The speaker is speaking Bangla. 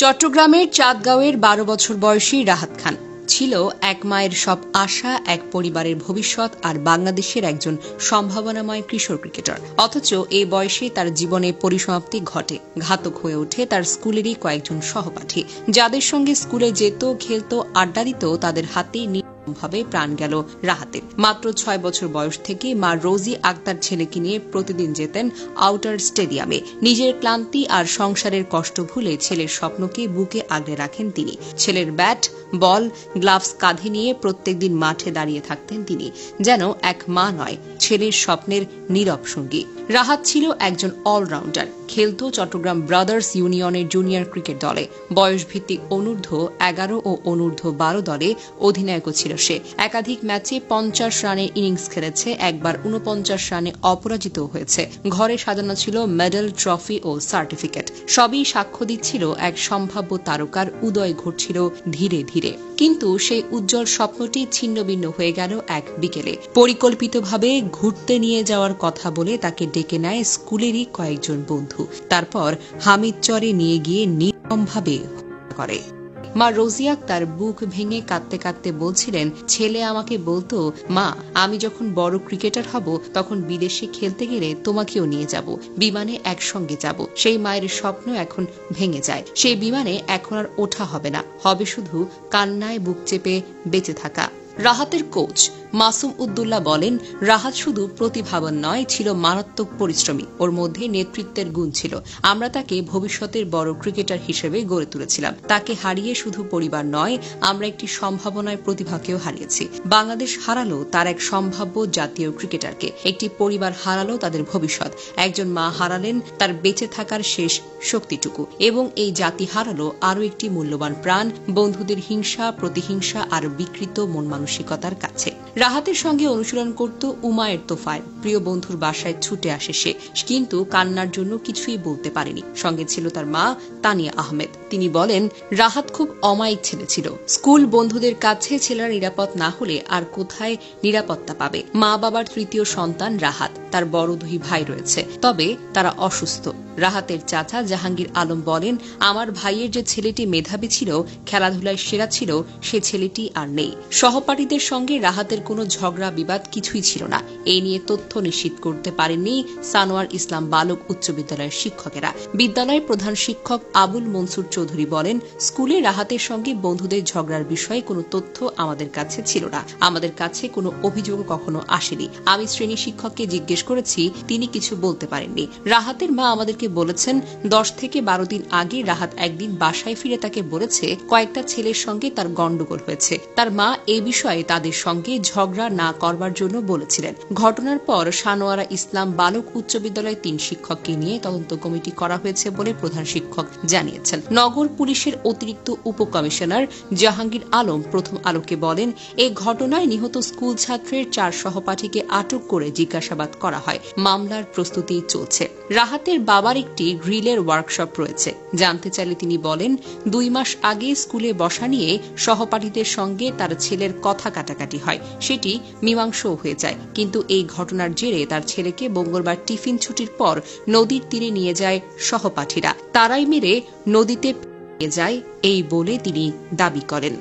চট্টগ্রামের চাঁদগাঁওয়ের ১২ বছর বয়সী রাহাত খান ছিল এক মায়ের সব আশা, এক পরিবারের ভবিষ্যৎ আর বাংলাদেশের একজন সম্ভাবনাময় কিশোর ক্রিকেটার। অথচ এই বয়সে তার জীবনে পরিসমাপ্তি ঘটে। ঘাতক হয়ে ওঠে তার স্কুলেরই কয়েকজন সহপাঠী, যাদের সঙ্গে স্কুলে যেত, খেলত, আড্ডা দিত, তাদের হাতেই ভাবে প্রাণ গেল রাহাতের। মাত্র ৬ বছর বয়স থেকে মা রোজি আক্তার ছেলেকে নিয়ে প্রতিদিন যেতেন আউটার স্টেডিয়ামে। নিজের ক্লান্তি আর সংসারের কষ্ট ভুলে ছেলের স্বপ্নকে বুকে আগলে রাখেন তিনি। ছেলের ব্যাট, বল, গ্লাভস কাঁধে নিয়ে প্রত্যেকদিন মাঠে দাঁড়িয়ে থাকতেন তিনি, যেন এক মা নয়, ছেলের স্বপ্নের নীরব সঙ্গী। রাহাত ছিল একজন অলরাউন্ডার। খেলত চট্টগ্রাম ব্রাদার্স ইউনিয়নের জুনিয়র ক্রিকেট দলে, বয়সভিত্তিক অনূর্ধ্ব ১১ ও অনূর্ধ্ব ১২ দলে অধিনায়কও ছিল সে। একাধিক ম্যাচে ৫০ রানের ইনিংস খেলেছে, একবার ৪৯ রানে অপরাজিত হয়েছে। ঘরে সাজানো ছিল মেডেল, ট্রফি ও সার্টিফিকেট। সবই সাক্ষ্য দিচ্ছিল এক সম্ভাব্য তারকার উদয় ঘটছিল ধীরে ধীরে। কিন্তু সেই উজ্জ্বল স্বপ্নটি ছিন্নভিন্ন হয়ে গেল এক বিকেলে। পরিকল্পিতভাবে ঘুরতে নিয়ে যাওয়ার কথা বলে তাকে ডেকে নেয় স্কুলেরই কয়েকজন বন্ধু। তারপর হামিদচরে নিয়ে গিয়ে নির্মমভাবে হত্যা করে। মা রোজি আক্তার বুক ভেঙে কাঁদতে কাঁদতে বলছিলেন, ছেলে আমাকে বলতো, মা, আমি যখন বড় ক্রিকেটার হব তখন বিদেশে খেলতে গেলে তোমাকেও নিয়ে যাব, বিমানে একসঙ্গে যাব। সেই মায়ের স্বপ্ন এখন ভেঙে যায়। সেই বিমানে এখন আর ওঠা হবে না, হবে শুধু কান্নায় বুক চেপে বেঁচে থাকা। রাহাতের কোচ মাসুম উদ্দুল্লাহ বলেন, রাহাত শুধু প্রতিভাবান নয়, ছিল মারাত্মক পরিশ্রমী। ওর মধ্যে নেতৃত্বের গুণ ছিল। আমরা তাকে ভবিষ্যতের বড় ক্রিকেটার হিসেবে গড়ে তুলেছিলাম। তাকে হারিয়ে শুধু পরিবার নয়, আমরা একটি সম্ভাবনায় প্রতিভাকেও হারিয়েছি। বাংলাদেশ হারালো তার এক সম্ভাব্য জাতীয় ক্রিকেটারকে, একটি পরিবার হারালো তাদের ভবিষ্যৎ, একজন মা হারালেন তার বেঁচে থাকার শেষ শক্তিটুকু, এবং এই জাতি হারালো আরও একটি মূল্যবান প্রাণ, বন্ধুদের হিংসা, প্রতিহিংসা আর বিকৃত মন মানসিকতার কাছে। রাহাতের সঙ্গে অনুশীলন করত উমায়ের তোফায়েল। প্রিয় বন্ধুর বাসায় ছুটে আসে সে, কিন্তু কান্নার জন্য কিছুই বলতে পারেনি। সঙ্গে ছিল তার মা তানিয়া আহমেদ। তিনি বলেন, রাহাত খুব অমায়িক ছেলে ছিল। স্কুল বন্ধুদের কাছে ছেলেরা নিরাপদ না হলে আর কোথায় নিরাপত্তা পাবে? মা বাবার তৃতীয় সন্তান রাহাত, তার বড় 2 ভাই রয়েছে, তবে তারা অসুস্থ। রাহাতের চাচা জাহাঙ্গীর আলম বলেন, আমার ভাইয়ের যে ছেলেটি মেধাবী ছিল, খেলাধুলায় সেরা ছিল, সে ছেলেটি আর নেই। সহপাঠীদের সঙ্গে রাহাতের কোনো ঝগড়া বিবাদ কিছুই ছিল না। এই নিয়ে তথ্য নিশ্চিত করতে পারেননি সানোয়ার ইসলাম বালক উচ্চ বিদ্যালয়ের শিক্ষকেরা। বিদ্যালয়ের প্রধান শিক্ষক আবুল মনসুর চৌধুরী বলেন, স্কুলে রাহাতের সঙ্গে বন্ধুদের ঝগড়ার বিষয়ে কোনো তথ্য আমাদের কাছে ছিল না। আমাদের কাছে কোনো অভিযোগ কখনো আসেনি। আমি শ্রেণী শিক্ষককে জিজ্ঞেস করেছি, তিনি কিছু বলতে পারেননি। রাহাতের মা আমাদেরকে বলেছেন, 10 থেকে 12 দিন আগে রাহাত একদিন বাসায় ফিরে তাকে বলেছে কয়েকটা ছেলের সঙ্গে তার গন্ডগোল হয়েছে। তার মা এই বিষয়ে তাদের সঙ্গে ঝগড়া না করবার জন্য বলেছিলেন। ঘটনার পর সানোয়ারা ইসলাম বালক উচ্চ বিদ্যালয়ের 3 শিক্ষককে নিয়ে তদন্ত কমিটি করা হয়েছে বলে প্রধান শিক্ষক জানিয়েছেন। নগর পুলিশের অতিরিক্ত উপকমিশনার জাহাঙ্গীর আলম প্রথম আলোকে বলেন, এই ঘটনায় নিহত স্কুল ছাত্রের 4 সহপাঠীকে আটক করে জিজ্ঞাসাবাদ করা হয়। মামলার প্রস্তুতি চলছে। রাহাতের বাবার একটি গ্রিলের ওয়ার্কশপ রয়েছে। জানতে চাইলে তিনি বলেন, 2 মাস আগে স্কুলে বসা নিয়ে সহপাঠীদের সঙ্গে তার ছেলের কথা কাটাকাটি হয়, সেটি মীমাংসও হয়ে যায়। কিন্তু এই ঘটনার জেরে তার ছেলেকে মঙ্গলবার টিফিন ছুটির পর নদীর তীরে নিয়ে যায় সহপাঠীরা। তারাই মেরে নদীতে নিয়ে যায়, এই বলে তিনি দাবি করেন।